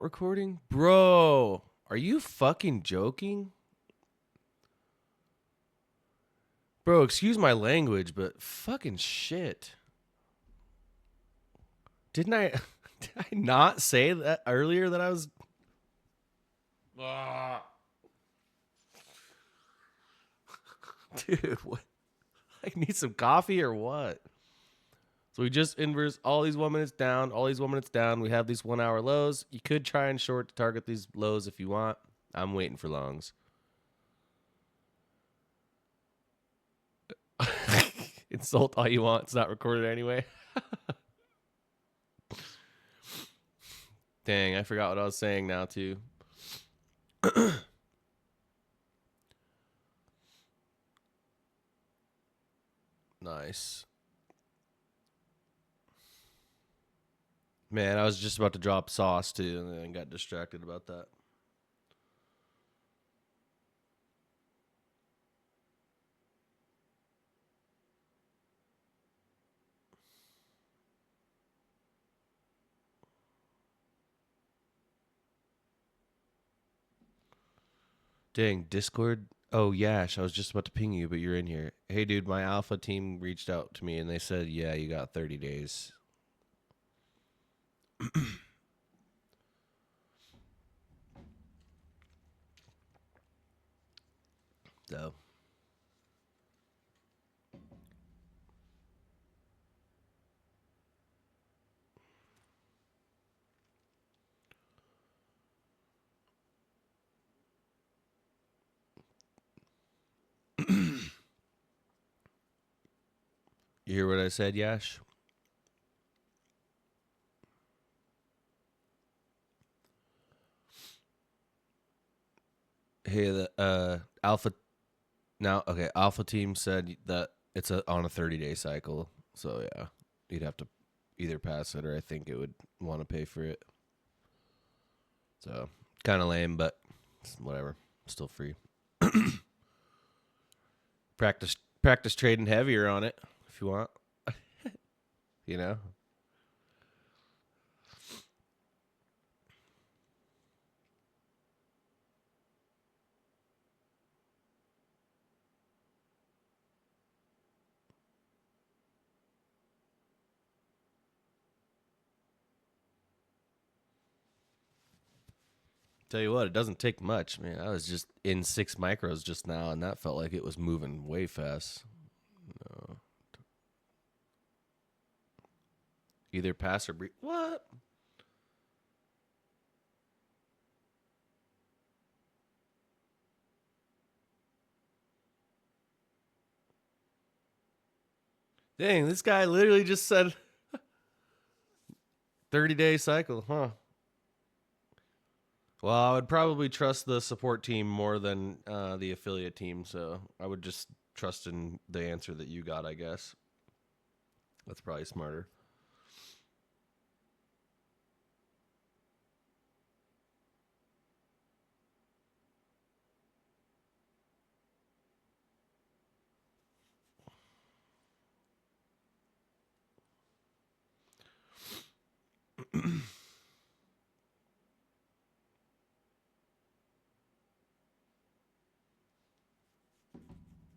recording? Bro, are you fucking joking? Bro, excuse my language, but fucking shit. Didn't I did I not say that earlier that I was Dude, what? I need some coffee or what? So we just inverse all these 1 minutes down, all these 1 minutes down. We have these 1 hour lows. You could try and short to target these lows if you want. I'm waiting for longs. Insult all you want. It's not recorded anyway. Dang, I forgot what I was saying now, too. Nice. Man, I was just about to drop sauce, too, and then got distracted about that. Dang, Discord. Oh, Yash, I was just about to ping you, but you're in here. Hey, dude, my alpha team reached out to me, and they said, yeah, you got 30 days. So. You hear what I said, Yash? Hey, the alpha now. Okay, alpha team said that it's on a 30-day cycle. So yeah, you'd have to either pass it or I think it would want to pay for it. So kind of lame, but whatever. Still free. Practice trading heavier on it if you want. You know. Tell you what, it doesn't take much, man. I was just in 6 micros just now, and that felt like it was moving way fast. No. Either pass or breathe. What? Dang, this guy literally just said 30-day cycle, huh? Well, I would probably trust the support team more than the affiliate team, so I would just trust in the answer that you got, I guess. That's probably smarter.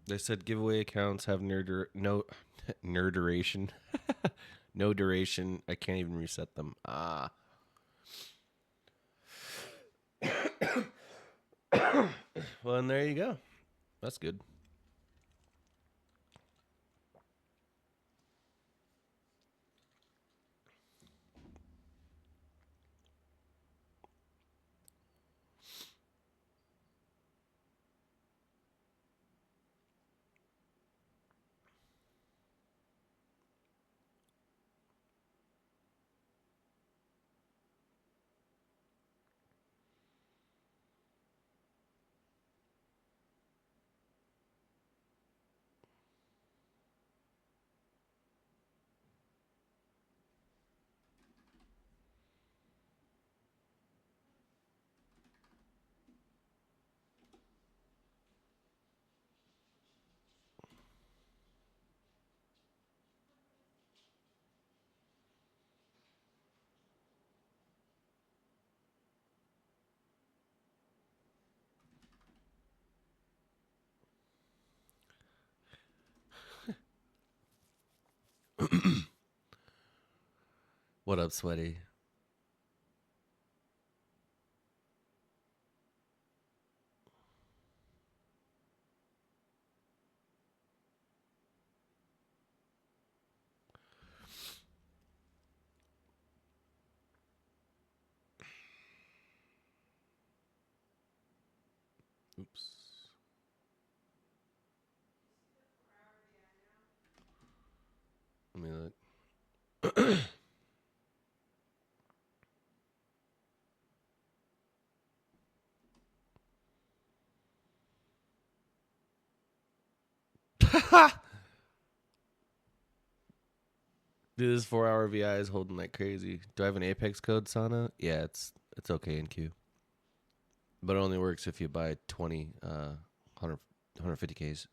They said giveaway accounts have no duration. No duration. I can't even reset them. Ah. Well, and there you go. That's good. What up, Sweaty? Oops. Let me look. Dude, this 4-hour VI is holding like crazy. Do I have an Apex code, Sana? Yeah, it's okay in Q. But it only works if you buy 20 150Ks.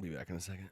Be back in a second.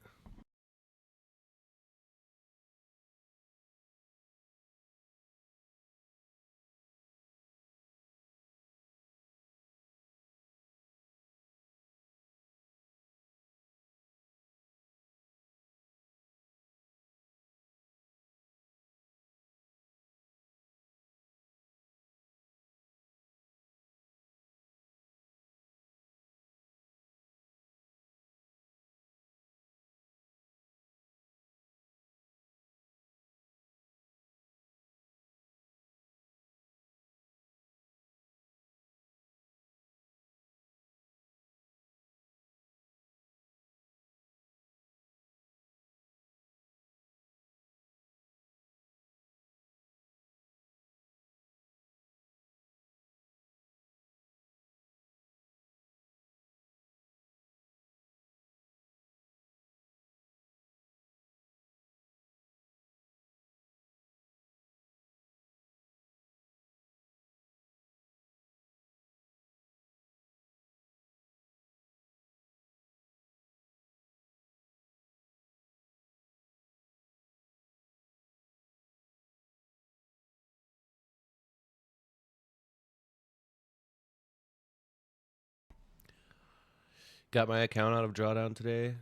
Got my account out of drawdown today.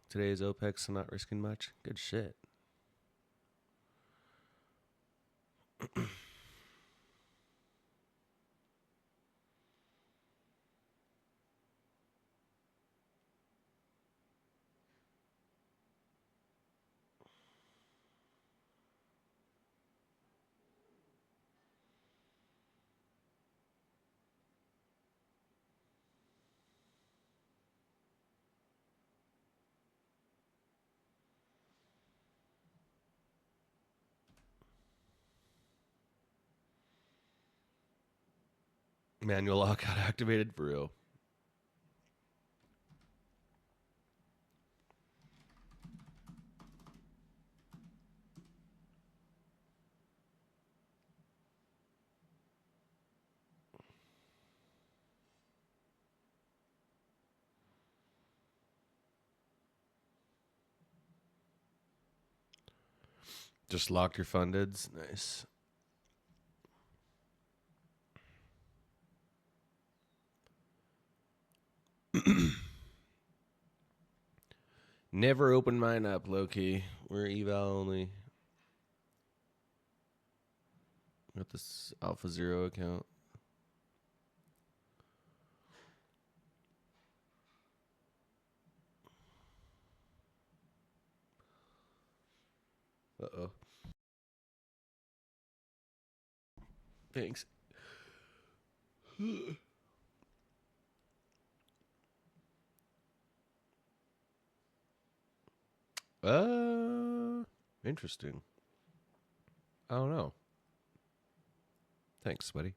Today's OPEX, so not risking much. Good shit. Manual lockout activated for real. Just locked your fundeds. Nice. Never open mine up, Loki. We're eval only. Got this Alpha Zero account. Uh-oh. Thanks. Interesting. I don't know. Thanks, sweaty.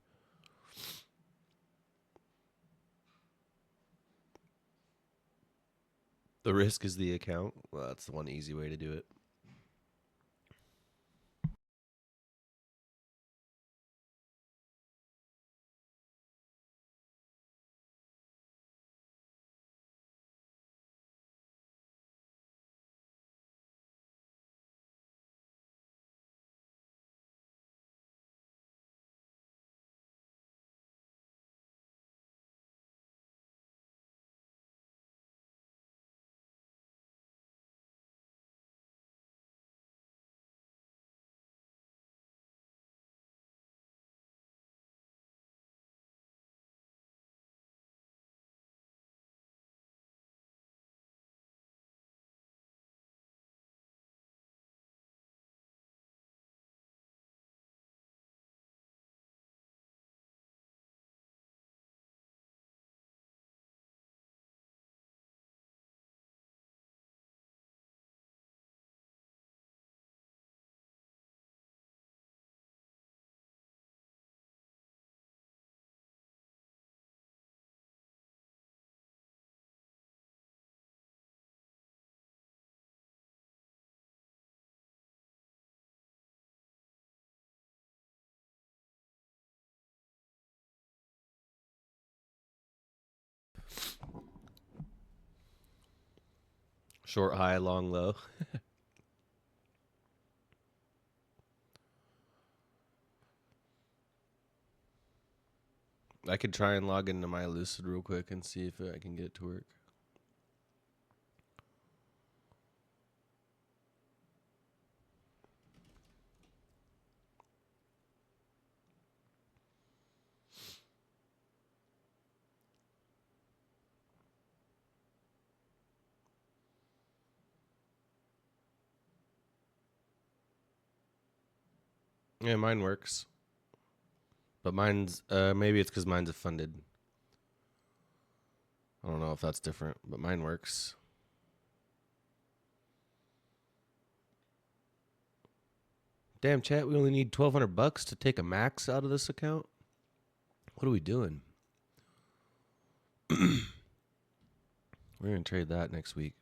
The risk is the account. Well, that's the one easy way to do it. Short high, long low. I could try and log into my Lucid real quick and see if I can get it to work. Yeah, mine works. But mine's, maybe it's because mine's a funded. I don't know if that's different, but mine works. Damn, chat, we only need $1,200 to take a max out of this account? What are we doing? We're going to trade that next week.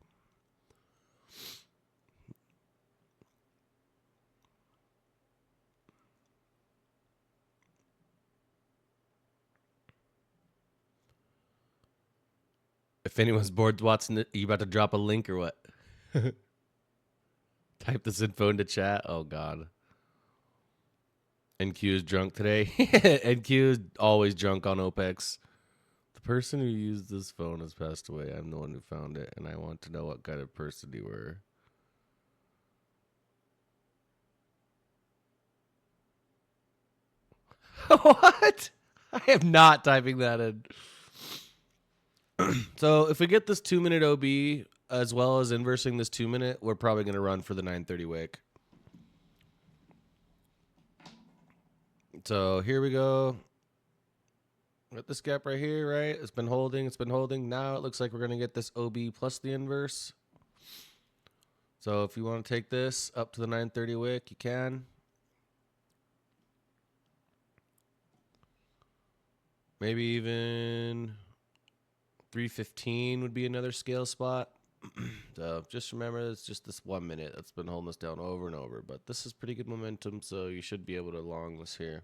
If anyone's bored watching it, you about to drop a link or what? Type this info into chat. Oh, God. NQ is drunk today. NQ is always drunk on OPEX. The person who used this phone has passed away. I'm the one who found it, and I want to know what kind of person you were. What? I am not typing that in. So if we get this 2-minute OB as well as inversing this 2-minute, we're probably going to run for the 930 wick. So here we go. Got this gap right here, right? It's been holding. It's been holding. Now it looks like we're going to get this OB plus the inverse. So if you want to take this up to the 930 wick, you can. Maybe even 315 would be another scale spot. So just remember, it's just this 1 minute that's been holding us down over and over. But this is pretty good momentum, so you should be able to long this here.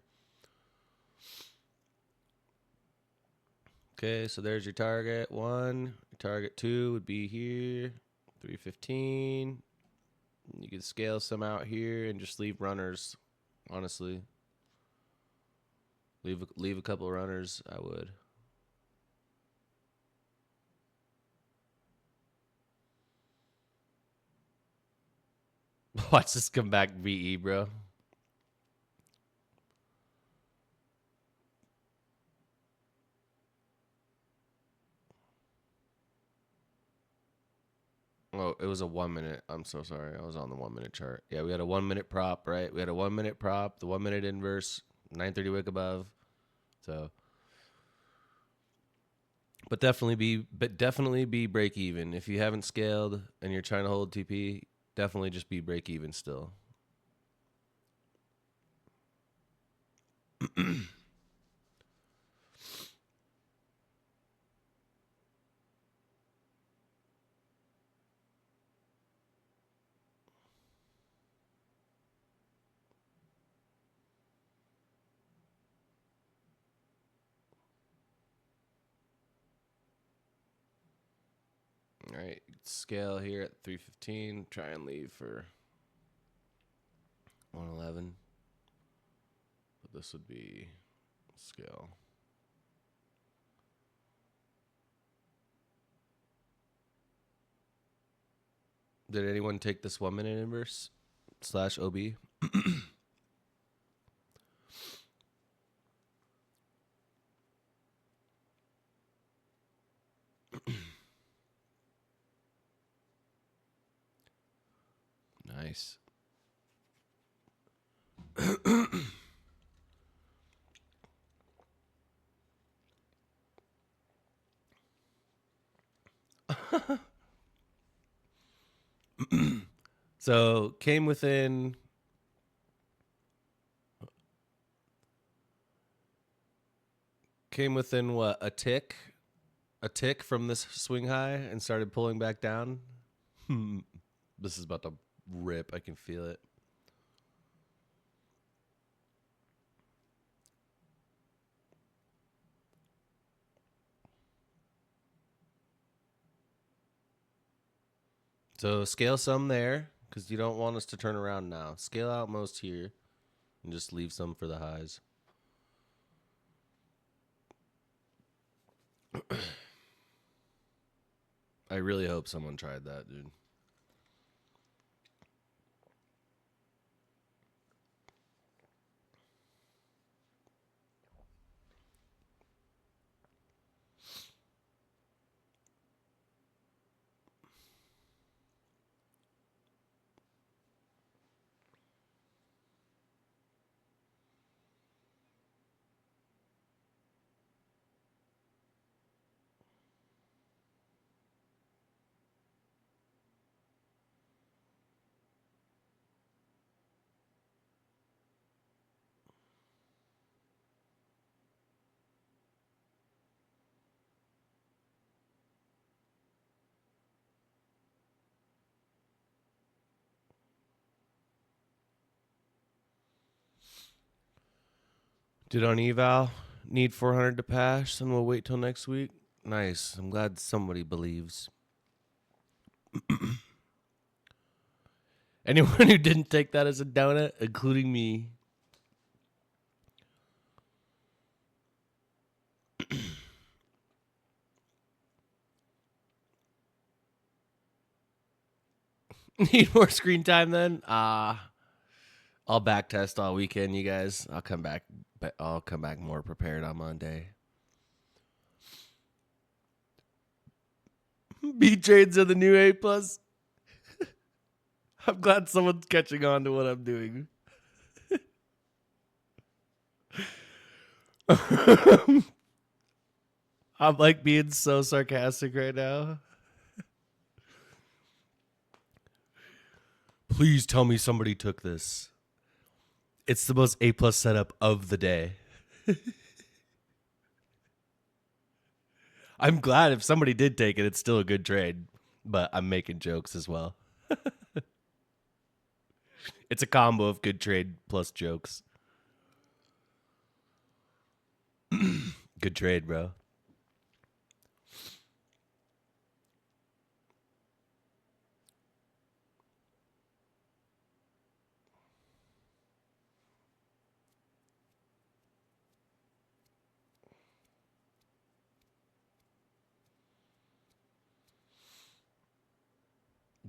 Okay, so there's your target 1. Your target 2 would be here, 315. You can scale some out here and just leave runners, honestly. Leave a couple runners, I would. Watch this come back VE, bro. Oh, it was a 1 minute. I'm so sorry. I was on the 1 minute chart. Yeah, we had a 1 minute prop, right? We had a 1 minute prop, the 1 minute inverse, 930 wick above. So, but definitely be break even. If you haven't scaled and you're trying to hold TP, definitely just be break even still. All right, scale here at 315. Try and leave for 111. But this would be scale. Did anyone take this 1 minute inverse / OB? Nice. So came within what, a tick from this swing high and started pulling back down. This is about to rip. I can feel it. So scale some there because you don't want us to turn around now. Scale out most here and just leave some for the highs. I really hope someone tried that, dude. Did on eval need 400 to pass, and we'll wait till next week. Nice. I'm glad somebody believes. Anyone who didn't take that as a donut, including me. Need more screen time then? I'll back test all weekend, you guys. I'll come back more prepared on Monday. B trades are the new A plus. I'm glad someone's catching on to what I'm doing. I'm like being so sarcastic right now. Please tell me somebody took this. It's the most A plus setup of the day. I'm glad if somebody did take it, it's still a good trade. But I'm making jokes as well. It's a combo of good trade plus jokes. Good trade, bro.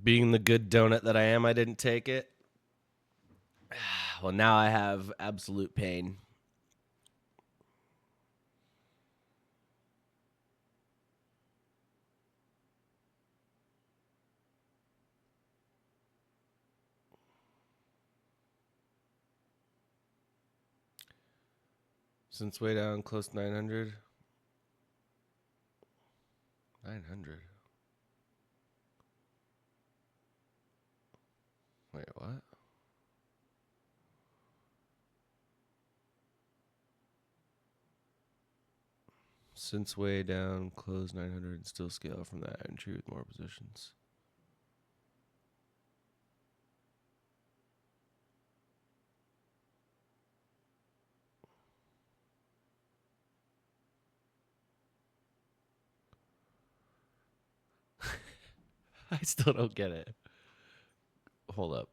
Being the good donut that I am, I didn't take it. Well, now I have absolute pain. Since way down close to 900. 900. Wait, what? Since way down, close 900 and still scale from that entry with more positions. I still don't get it. Hold up.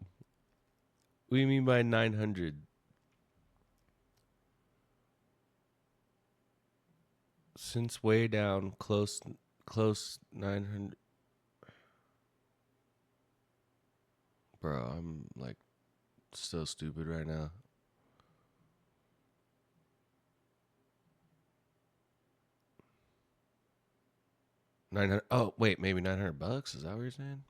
What do you mean by 900? Since way down, close 900. Bro, I'm like so stupid right now. 900. Oh, wait, maybe $900. Is that what you're saying?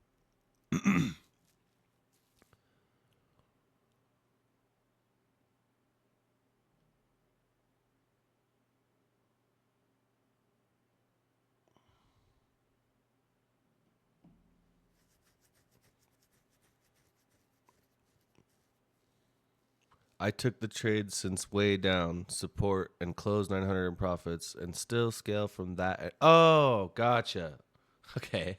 I took the trade since way down, support, and closed 900 in profits, and still scale from that. Oh, gotcha. Okay.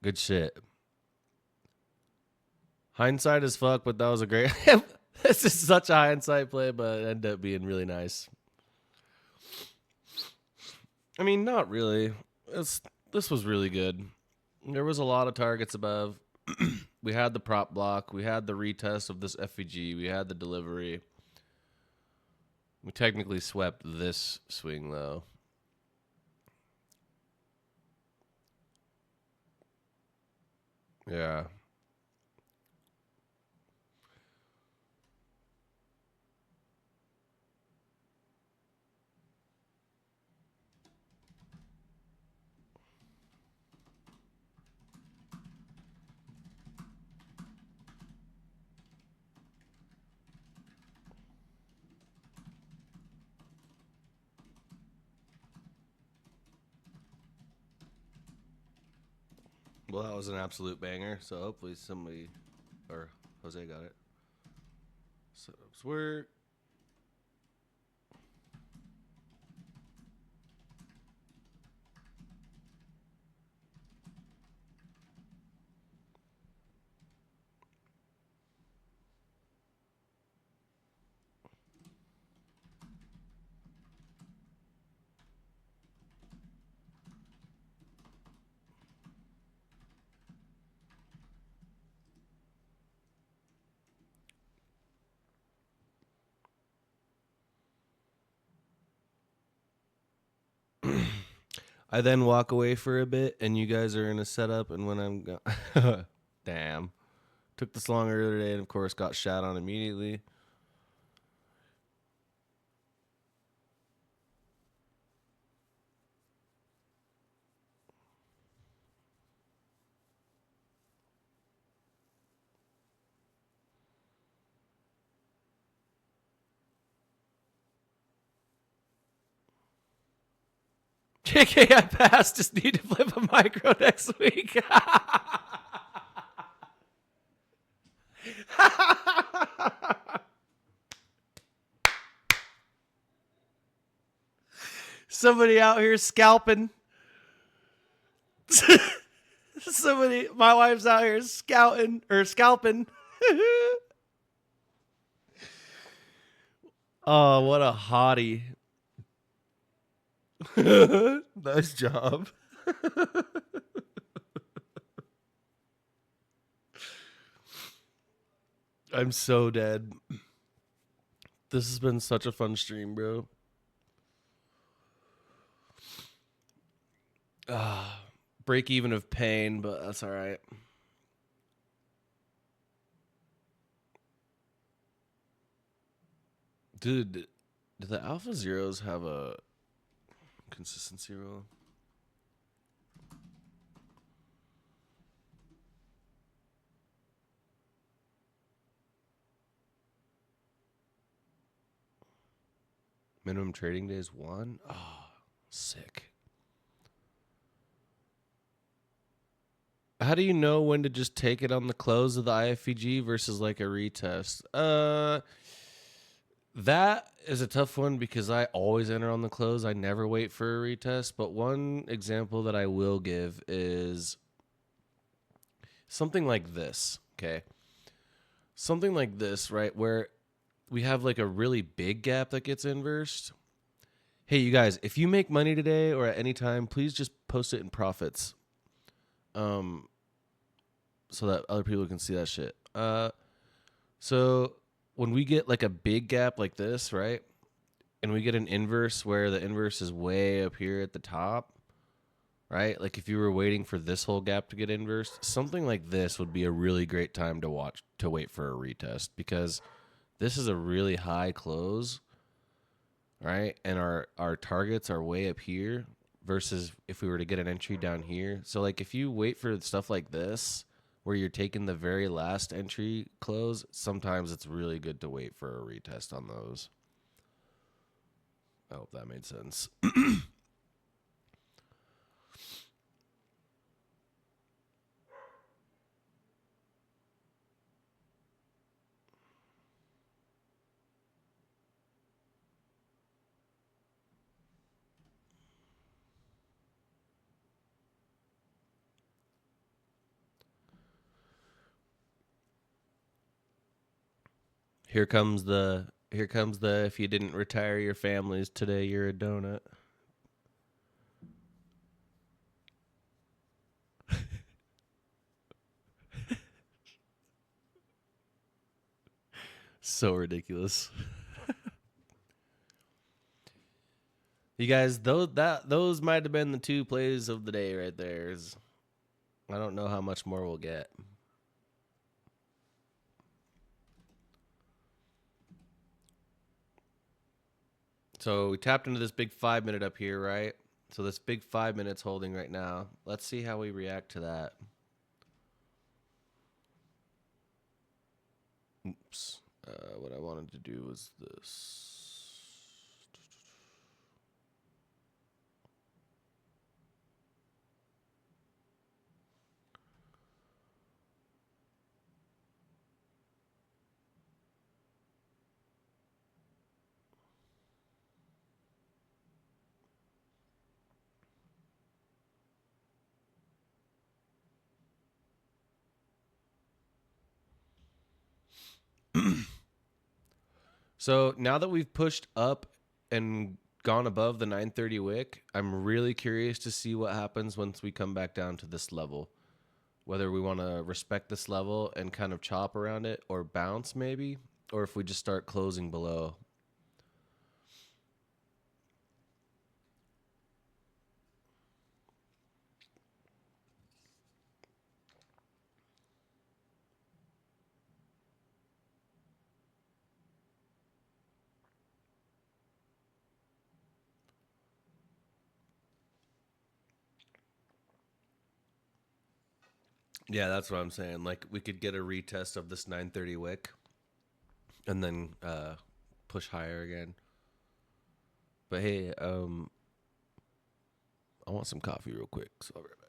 Good shit. Hindsight as fuck, but that was a great. This is such a hindsight play, but it ended up being really nice. I mean, not really. This was really good. There was a lot of targets above. We had the prop block. We had the retest of this FVG. We had the delivery. We technically swept this swing though. Yeah. Well, that was an absolute banger. So hopefully somebody or Jose got it. So we're I then walk away for a bit, and you guys are in a setup. And when I'm damn, took this long earlier today, and of course got shot on immediately. JK, I passed. Just need to flip a micro next week. Somebody out here scalping. Somebody, my wife's out here scouting or scalping. Oh, what a hottie. Nice job. I'm so dead. This has been such a fun stream, bro. Break even of pain, but that's all right. Dude, do the Alpha Zeros have a consistency rule? Minimum trading days 1? Oh, sick. How do you know when to just take it on the close of the IFVG versus like a retest? That is a tough one because I always enter on the close. I never wait for a retest. But one example that I will give is something like this. Okay. Something like this, right? Where we have like a really big gap that gets inversed. Hey, you guys, if you make money today or at any time, please just post it in profits. So that other people can see that shit. So when we get like a big gap like this, right? And we get an inverse where the inverse is way up here at the top, right? Like if you were waiting for this whole gap to get inversed, something like this would be a really great time to wait for a retest because this is a really high close, right? And our targets are way up here versus if we were to get an entry down here. So like if you wait for stuff like this where you're taking the very last entry close, sometimes it's really good to wait for a retest on those. I hope that made sense. Here comes the if you didn't retire your families today, you're a donut. So ridiculous. You guys, those might have been the two plays of the day right there. I don't know how much more we'll get. So we tapped into this big 5 minute up here, right? So this big 5 minutes holding right now. Let's see how we react to that. Oops. What I wanted to do was this. So now that we've pushed up and gone above the 930 wick, I'm really curious to see what happens once we come back down to this level. Whether we want to respect this level and kind of chop around it or bounce maybe, or if we just start closing below. Yeah, that's what I'm saying. Like we could get a retest of this 930 wick and then push higher again. But hey, I want some coffee real quick, so I'll be right back.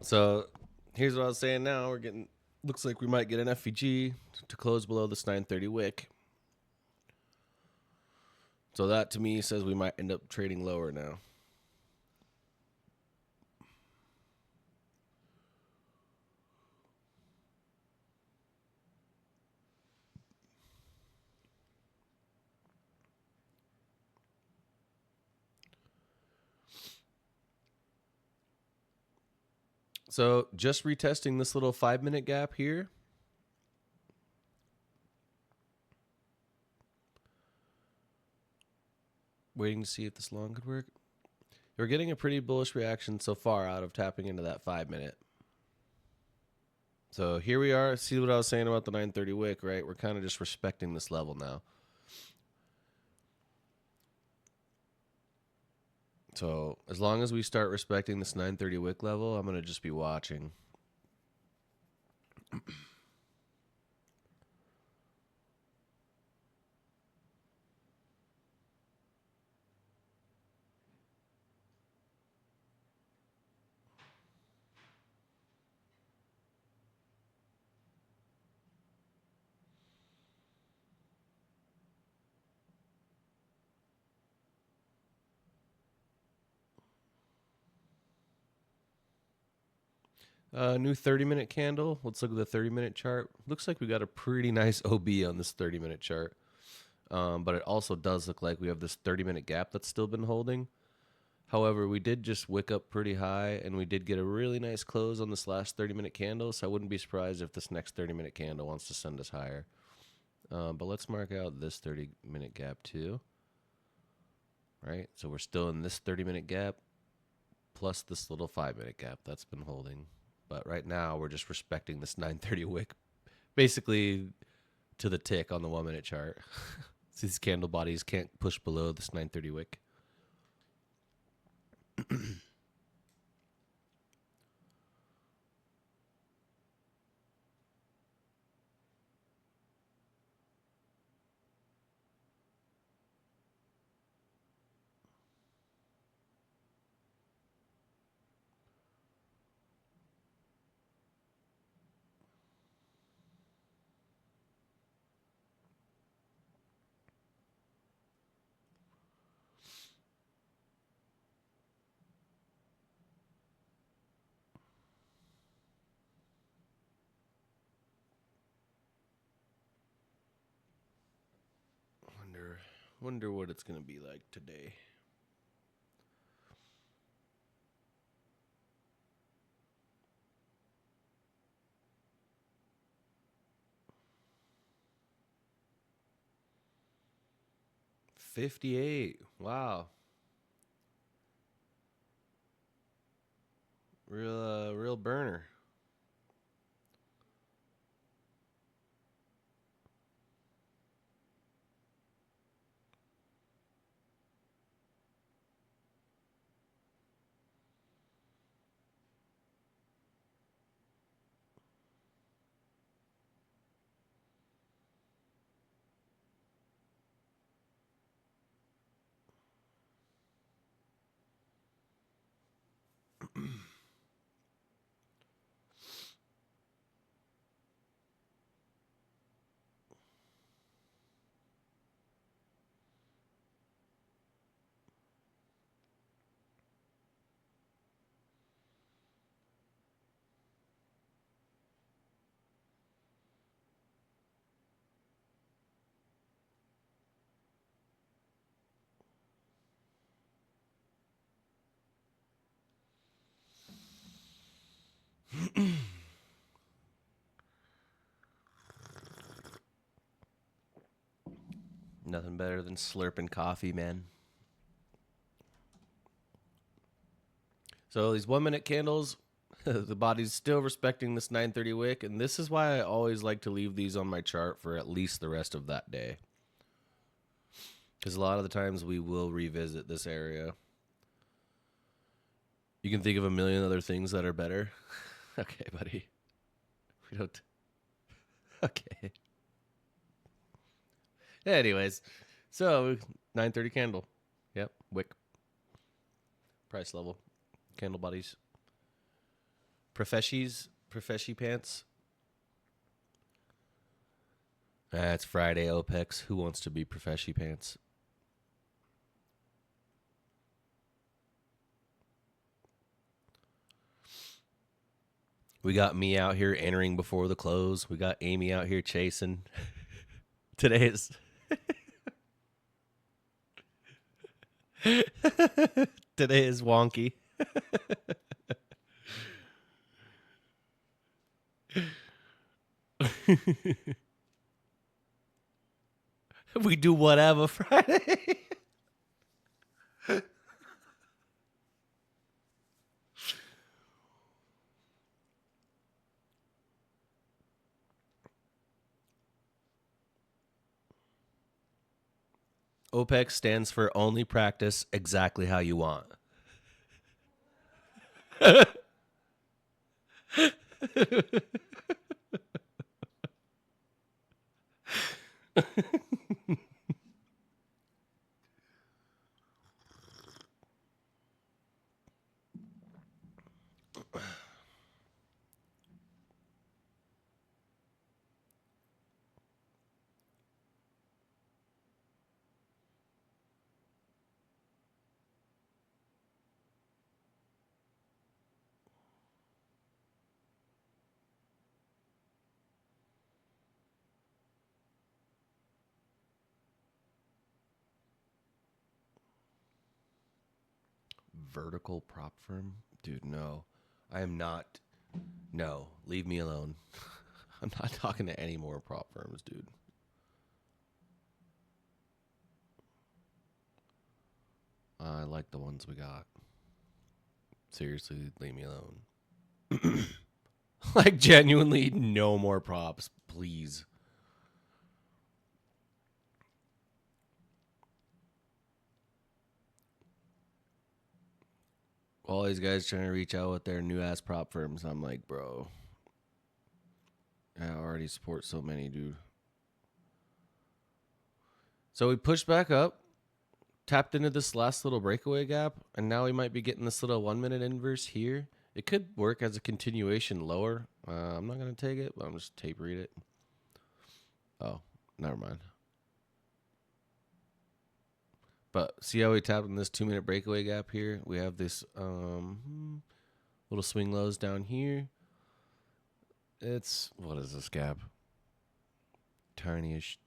So here's what I was saying now. We're getting, looks like we might get an FVG to close below this 930 wick. So that to me says we might end up trading lower now. So just retesting this little 5 minute gap here. Waiting to see if this long could work. We're getting a pretty bullish reaction so far out of tapping into that 5 minute. So here we are. See what I was saying about the 930 wick, right? We're kind of just respecting this level now. So as long as we start respecting this 930 wick level, I'm going to just be watching. New 30-minute candle. Let's look at the 30-minute chart. Looks like we got a pretty nice OB on this 30-minute chart. But it also does look like we have this 30-minute gap that's still been holding. However, we did just wick up pretty high, and we did get a really nice close on this last 30-minute candle, so I wouldn't be surprised if this next 30-minute candle wants to send us higher. But let's mark out this 30-minute gap too. Right? So we're still in this 30-minute gap, plus this little 5-minute gap that's been holding. But right now, we're just respecting this 930 wick, basically to the tick on the 1-minute chart. So these candle bodies can't push below this 930 wick. Wonder what it's gonna be like today. $58. Wow. Real burner. Nothing better than slurping coffee, man. So these 1-minute candles, the body's still respecting this 930 wick, and this is why I always like to leave these on my chart for at least the rest of that day. Because a lot of the times we will revisit this area. You can think of a million other things that are better. Okay, buddy. We don't. Okay. Anyways, so 930 candle. Yep, wick. Price level. Candle bodies. Profeshy pants. It's Friday, OPEX. Who wants to be Profeshy pants? We got me out here entering before the close. We got Amy out here chasing. Today is today is wonky. We do whatever Friday. OPEX stands for only practice exactly how you want. vertical prop firm? Dude, no. I am not. No, leave me alone. I'm not talking to any more prop firms, dude. I like the ones we got. Seriously, leave me alone. Like, genuinely, no more props, please. All these guys trying to reach out with their new ass prop firms. I'm like, bro, I already support so many, dude. So we pushed back up, tapped into this last little breakaway gap, and now we might be getting this little 1 minute inverse here. It could work as a continuation lower. I'm not going to take it, but I'm just tape read it. Oh, never mind. But see how we tapped in this 2 minute breakaway gap here? We have this little swing lows down here. It's, what is this gap? Tiny-ish.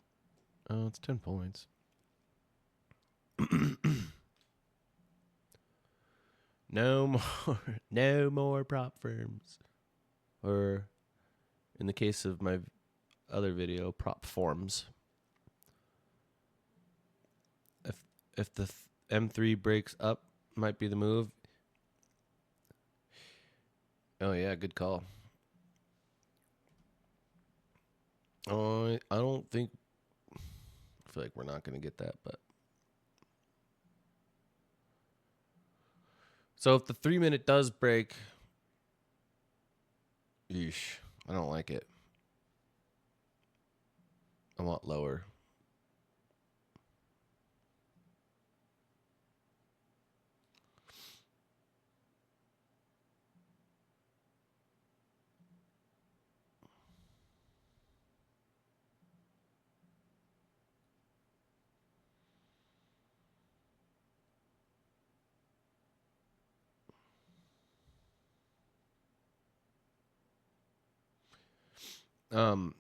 Oh, it's 10 points. No more prop firms. Or, in the case of my other video, prop forms. If the M3 breaks up, might be the move. Oh yeah, good call. I don't think. I feel like we're not going to get that, but. So if the 3 minute does break, yeesh, I don't like it. I want lower.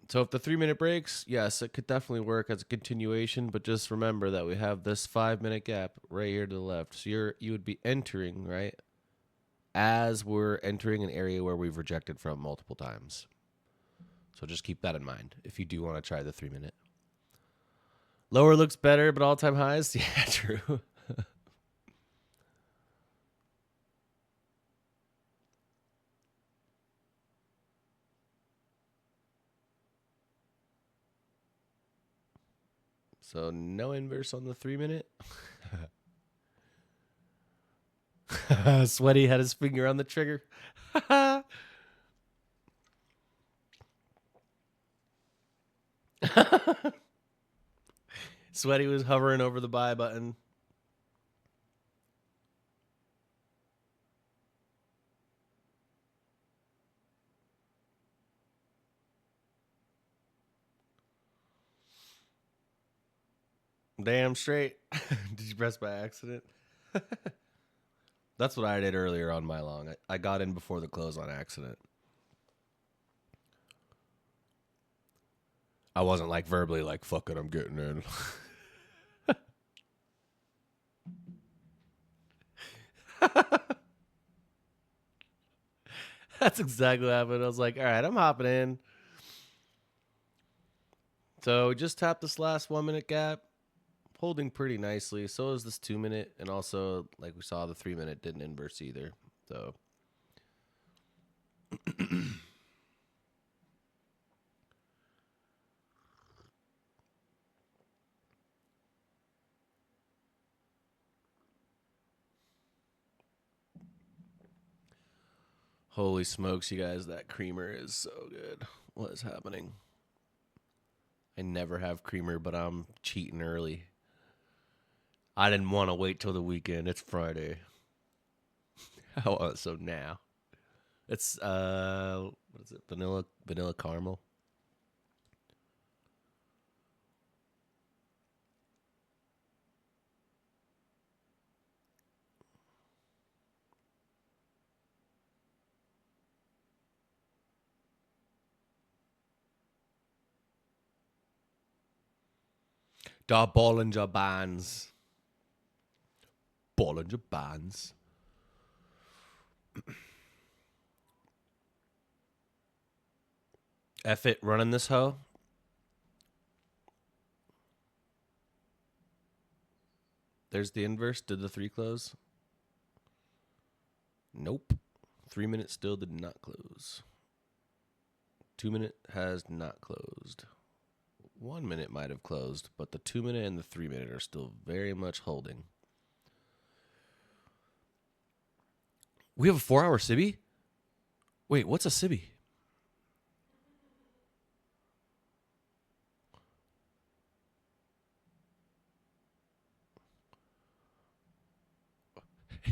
So if the 3 minute breaks, yes, it could definitely work as a continuation, but just remember that we have this 5 minute gap right here to the left. So you would be entering, right? As we're entering an area where we've rejected from multiple times. So just keep that in mind if you do want to try the 3 minute. Lower looks better, but all time highs? Yeah, true. So no inverse on the 3 minute. Sweaty had his finger on the trigger. Sweaty was hovering over the buy button. Damn straight. Did you press by accident? That's what I did earlier on my long. I got in before the close on accident. I wasn't like verbally like, fuck it, I'm getting in. That's exactly what happened. I was like, all right, I'm hopping in. So we just tapped this last 1 minute gap, holding pretty nicely. So is this 2 minute, and also like we saw the 3 minute didn't inverse either. So holy smokes, you guys, that creamer is so good. What is happening? I never have creamer, but I'm cheating early. I didn't want to wait till the weekend. It's Friday. I want some now. It's what is it? Vanilla caramel. Da Bollinger Bands. Bollinger Bands. F it, running this hoe. There's the inverse. Did the 3 close? Nope. 3 minutes still did not close. 2 minute has not closed. 1 minute might have closed, but the 2 minute and the 3 minute are still very much holding. We have a 4-hour Sibby? Wait, what's a Sibby?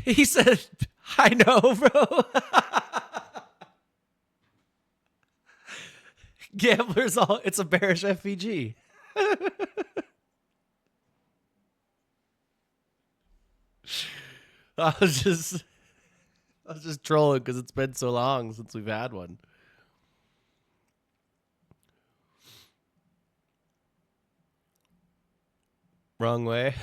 He said, I know, bro. Gamblers all, it's a bearish FVG. I was just trolling because it's been so long since we've had one. Wrong way.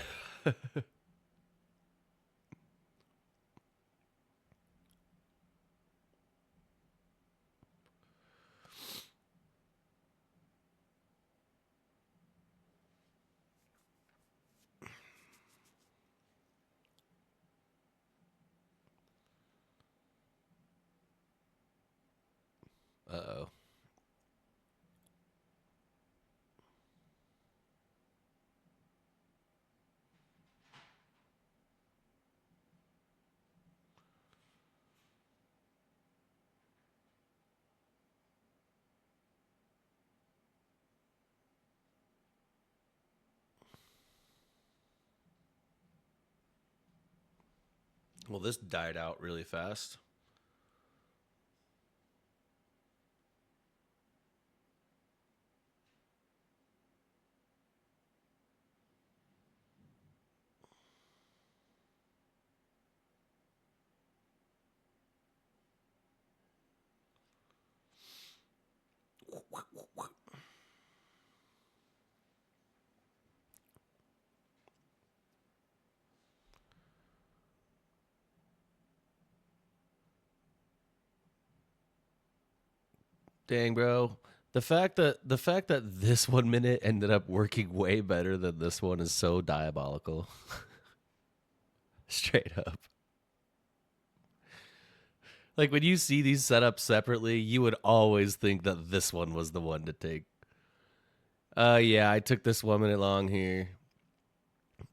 Uh-oh. Well, this died out really fast. Dang, bro. The fact that this 1 minute ended up working way better than this one is so diabolical. Straight up. Like when you see these set up separately, you would always think that this one was the one to take. Yeah, I took this 1 minute long here.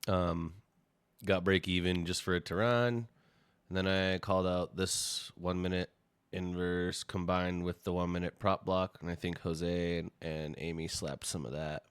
Got break even just for it to run. And then I called out this 1 minute inverse combined with the 1 minute prop block. And I think Jose and Amy slapped some of that.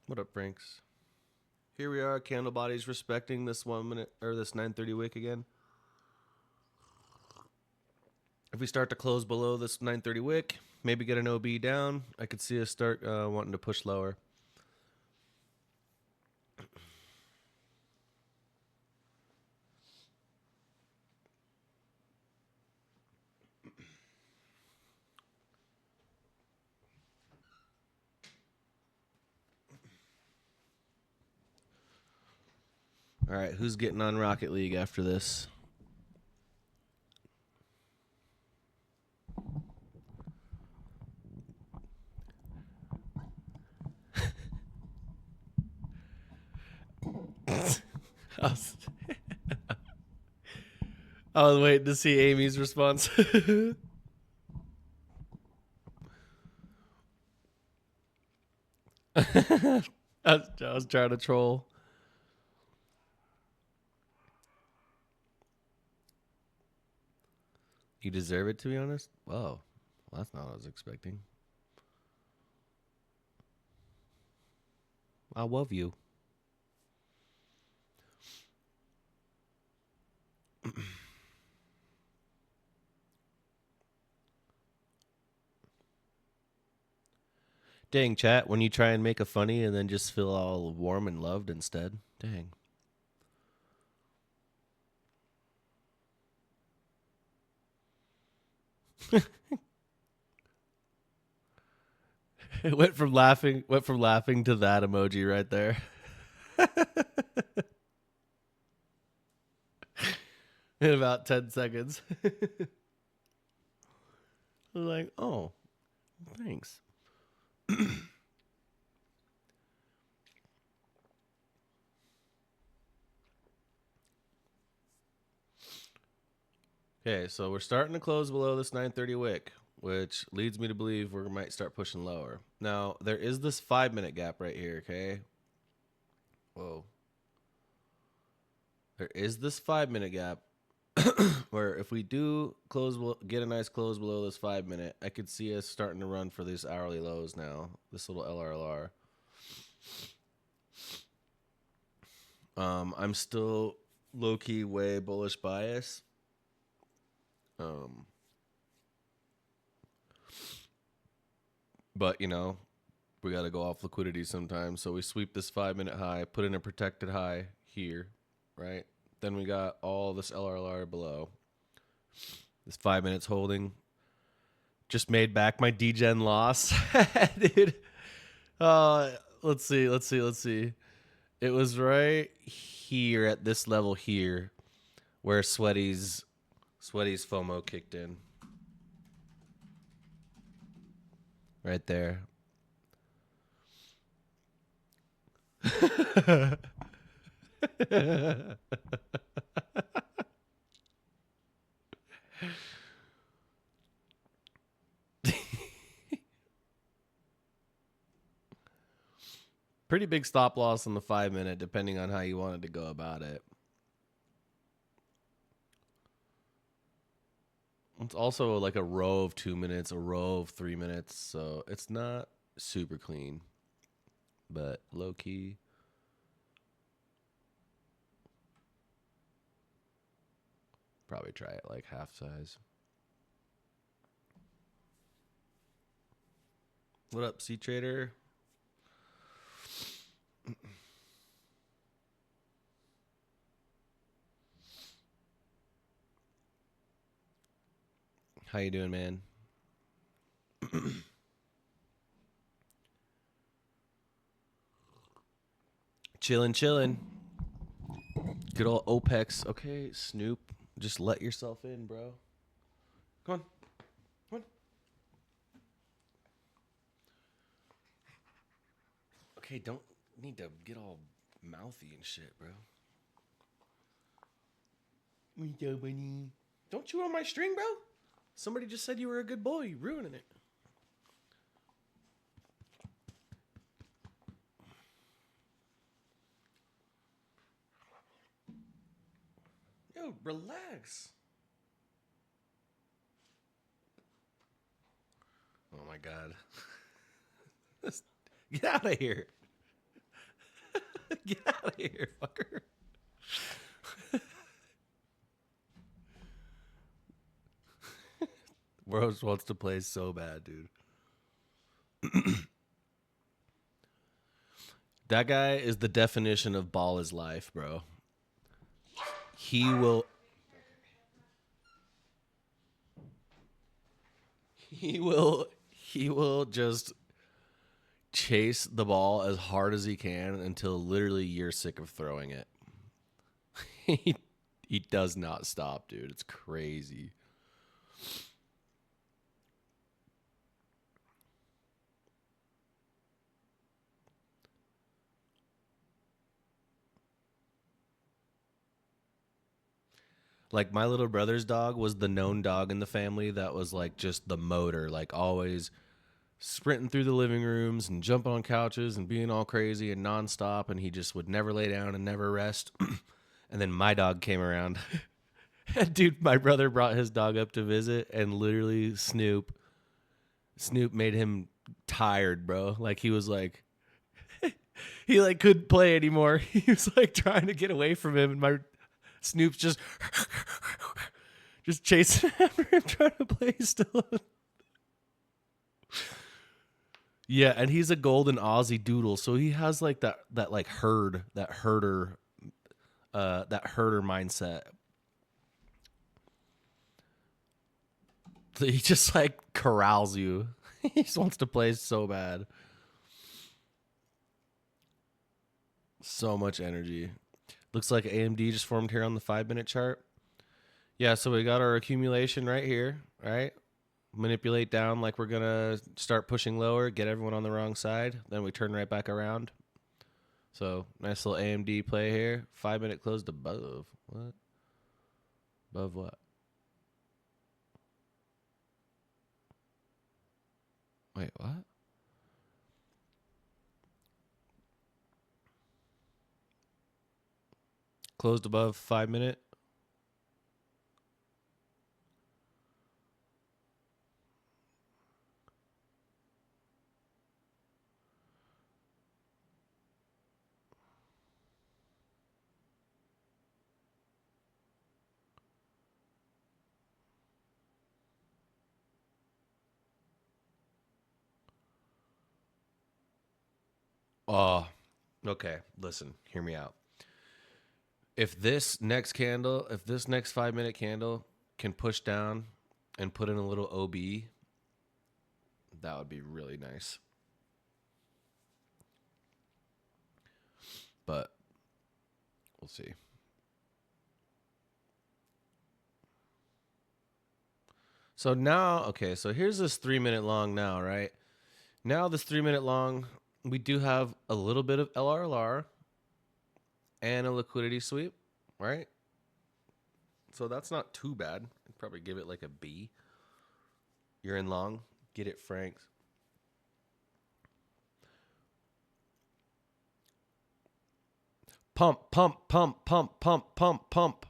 What up, Franks? Here we are, candle bodies respecting this 1 minute or this 9:30 wick again. If we start to close below this 9:30 wick, maybe get an OB down, I could see us start wanting to push lower. All right, who's getting on Rocket League after this? I was waiting to see Amy's response. I was trying to troll. You deserve it, to be honest. Whoa, well, that's not what I was expecting. I love you. Dang, chat, when you try and make a funny and then just feel all warm and loved instead. Dang. It went from laughing to that emoji right there. In about 10 seconds. I was like, oh, thanks. Okay, so we're starting to close below this 9:30 wick, which leads me to believe we might start pushing lower. Now, there is this 5-minute gap right here, okay? Whoa. There is this 5-minute gap where if we do get a nice close below this 5-minute, I could see us starting to run for these hourly lows now, this little LRLR. I'm still low-key way bullish bias. But, you know, we got to go off liquidity sometimes. So we sweep this 5-minute high, put in a protected high here, right? Then we got all this LRLR below. This 5 minutes holding. Just made back my degen loss. Dude. Let's see. It was right here at this level here where Sweaty's FOMO kicked in. Right there. Pretty big stop loss on the 5-minute, depending on how you wanted to go about it. It's also like a row of 2 minutes, a row of 3 minutes, so it's not super clean, but low key. Probably try it like half size. What up, C Trader? How you doing, man? Chillin'. Good old OPEX. Okay, Snoop. Just let yourself in, bro. Come on. Okay, don't need to get all mouthy and shit, bro. Don't chew on my string, bro. Somebody just said you were a good boy. You're ruining it. Yo, relax. Oh my god. Get out of here. Get out of here, fucker. Rose wants to play so bad, dude. That guy is the definition of ball is life, bro. He will he will just chase the ball as hard as he can until literally you're sick of throwing it. He does not stop, dude. It's crazy. Like my little brother's dog was the known dog in the family that was like just the motor, like always sprinting through the living rooms and jumping on couches and being all crazy and nonstop, and he just would never lay down and never rest. And then my dog came around. And dude, my brother brought his dog up to visit, and literally Snoop made him tired, bro. Like he was like he like couldn't play anymore. He was like trying to get away from him, and my Snoop's just chasing after him, trying to play still. Yeah, and he's a golden Aussie doodle, so he has like that like herder mindset. So he just like corrals you. He just wants to play so bad. So much energy. Looks like AMD just formed here on the 5-minute chart. Yeah, so we got our accumulation right here, right? Manipulate down like we're going to start pushing lower, get everyone on the wrong side. Then we turn right back around. So nice little AMD play here. 5-minute closed above. What? Above what? Wait, what? Closed above 5-minute. Oh, okay. Listen, hear me out. If this next 5-minute candle can push down and put in a little OB, that would be really nice. But we'll see. So now, okay, so here's this 3-minute long now, right? Now this 3-minute long, we do have a little bit of LRLR and a liquidity sweep, right? So that's not too bad. I'd probably give it like a B. You're in long. Get it, Franks. Pump, pump, pump, pump, pump, pump, pump.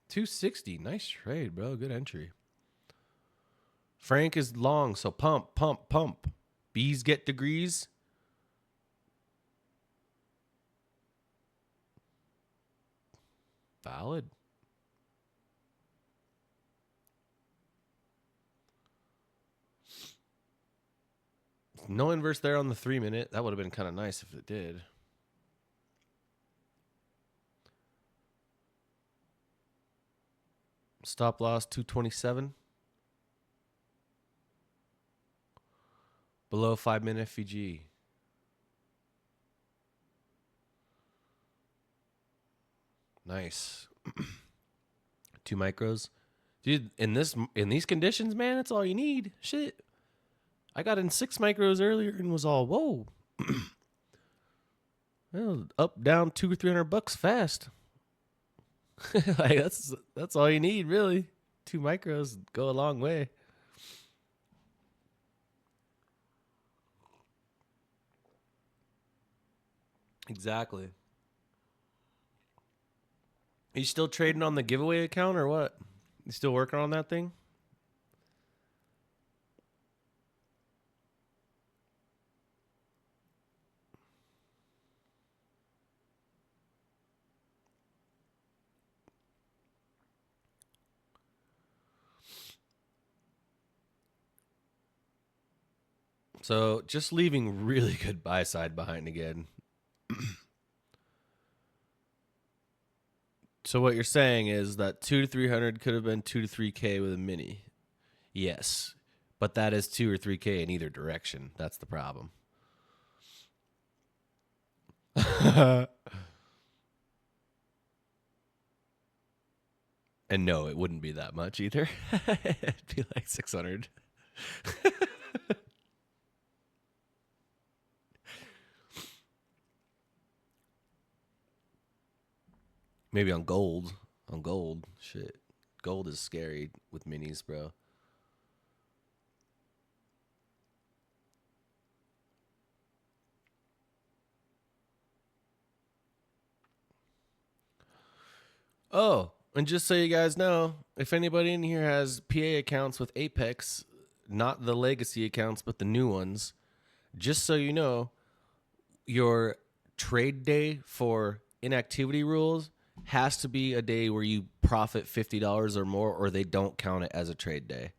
260. Nice trade, bro. Good entry. Frank is long, so pump, pump, pump. Bees get degrees. Valid. No inverse there on the 3-minute. That would have been kind of nice if it did. Stop loss 227. Below 5-minute FVG. Nice. 2 micros. Dude, in these conditions, man, that's all you need. Shit. I got in 6 micros earlier and was all, whoa. Well, up, down $200 or $300 fast. Like that's all you need, really. 2 micros go a long way. Exactly. You still trading on the giveaway account or what? You still working on that thing? So just leaving really good buy side behind again. So what you're saying is that 2 to 300 could have been 2 to 3K with a mini. Yes. But that is 2 or 3K in either direction. That's the problem. And no, it wouldn't be that much either. It'd be like 600. Maybe on gold. On gold. Shit. Gold is scary with minis, bro. Oh, and just so you guys know, if anybody in here has PA accounts with Apex, not the legacy accounts, but the new ones, just so you know, your trade day for inactivity rules has to be a day where you profit $50 or more, or they don't count it as a trade day.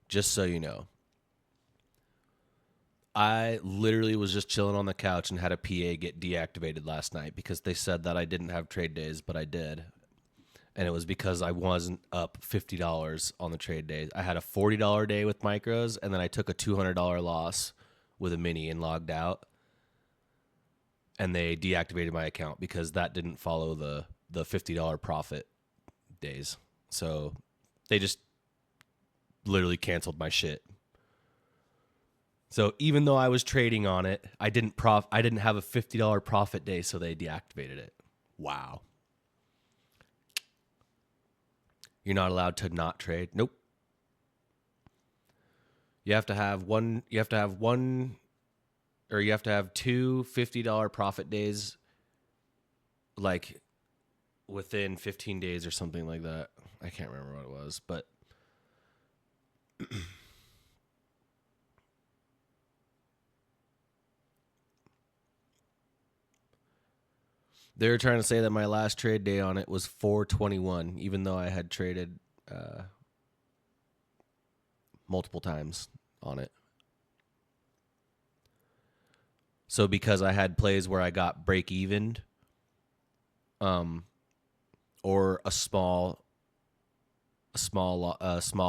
Just so you know. I literally was just chilling on the couch and had a PA get deactivated last night because they said that I didn't have trade days, but I did. And it was because I wasn't up $50 on the trade days. I had a $40 day with micros, and then I took a $200 loss with a mini and logged out. And they deactivated my account because that didn't follow the $50 profit days. So they just literally canceled my shit. So even though I was trading on it, I didn't have a $50 profit day, so they deactivated it. Wow. You're not allowed to not trade. Nope. You have to have two $50 profit days, like within 15 days or something like that. I can't remember what it was, but they were trying to say that my last trade day on it was 4/21, even though I had traded multiple times on it. So because I had plays where I got break evened, or a small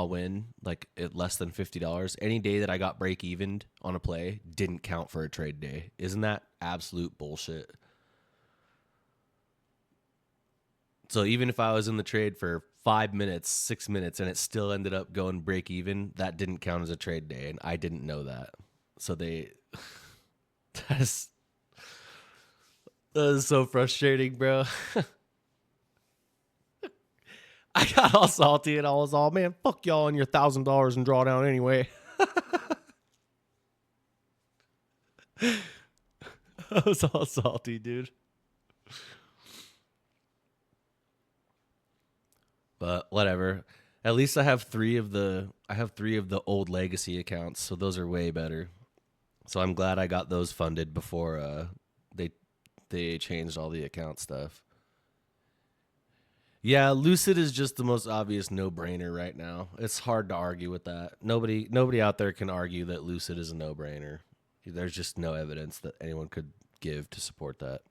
win, like at less than $50, any day that I got break evened on a play didn't count for a trade day. Isn't that absolute bullshit? So even if I was in the trade for 5 minutes, 6 minutes, and it still ended up going break even, that didn't count as a trade day, and I didn't know that. So that is so frustrating, bro. I got all salty and I was all, man, fuck y'all and your $1,000 in drawdown anyway. I was all salty, dude. But whatever. At least I have three of the old legacy accounts, so those are way better. So I'm glad I got those funded before they changed all the account stuff. Yeah, Lucid is just the most obvious no-brainer right now. It's hard to argue with that. Nobody out there can argue that Lucid is a no-brainer. There's just no evidence that anyone could give to support that.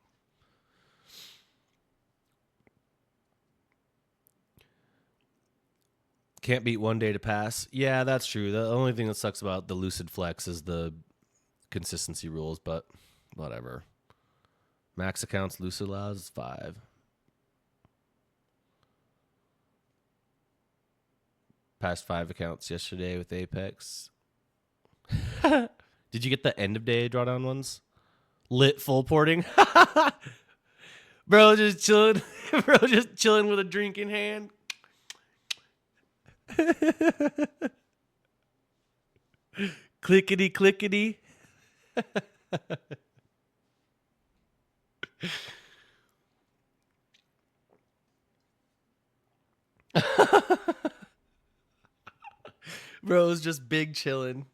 Can't beat one day to pass. Yeah, that's true. The only thing that sucks about the Lucid Flex is the consistency rules, but whatever. Max accounts Lucid allows 5. Passed 5 accounts yesterday with Apex. Did you get the end of day drawdown ones? Lit full porting. Bro, just chilling. Bro, just chilling with a drink in hand. Clickety clickety. Bro, it was just big chilling.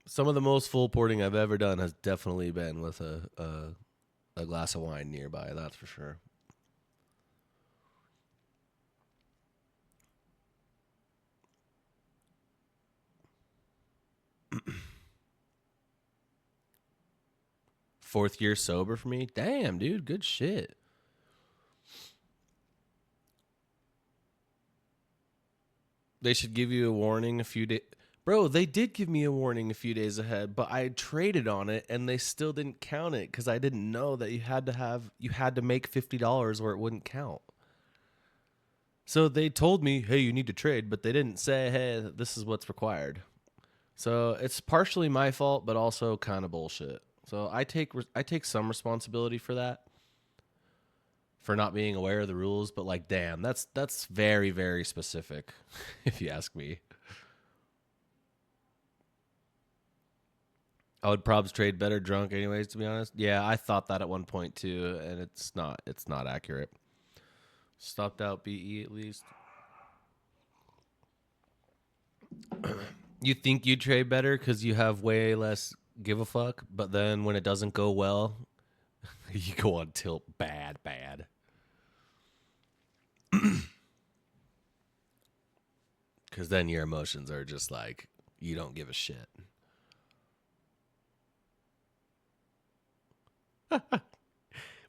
Some of the most full porting I've ever done has definitely been with a glass of wine nearby. That's for sure. 4th year sober for me. Damn, dude, good shit. They should give you a warning a few days. Bro, they did give me a warning a few days ahead, but I traded on it and they still didn't count it because I didn't know that you had to make $50 or it wouldn't count. So they told me, hey, you need to trade, but they didn't say, hey, this is what's required. So it's partially my fault, but also kind of bullshit. So I take some responsibility for that, for not being aware of the rules. But like, damn, that's very, very specific, if you ask me. I would probs trade better drunk, anyways. To be honest, yeah, I thought that at one point too, and it's not accurate. Stopped out BE at least. You think you trade better because you have way less give a fuck, but then when it doesn't go well, you go on tilt bad. Because then your emotions are just like, you don't give a shit.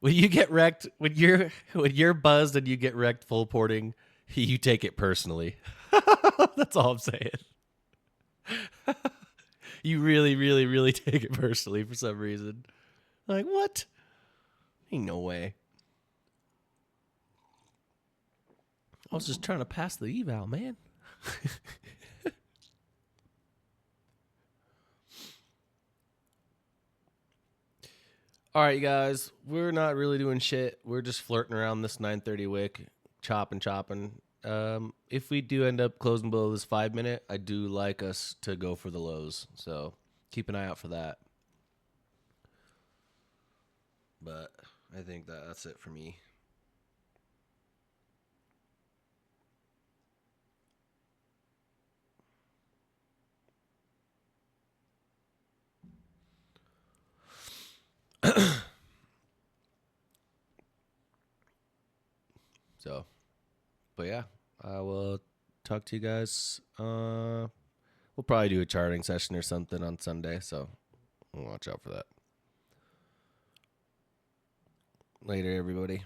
When you get wrecked, when you're buzzed and you get wrecked full porting, you take it personally. That's all I'm saying. You really, really, really take it personally for some reason. Like, what? Ain't no way. I was just trying to pass the eval, man. All right, guys, we're not really doing shit. We're just flirting around this 9:30 wick, chopping. If we do end up closing below this 5-minute, I do like us to go for the lows. So keep an eye out for that. But I think that's it for me. So, but yeah, I will talk to you guys. We'll probably do a charting session or something on Sunday, so watch out for that. Later, everybody.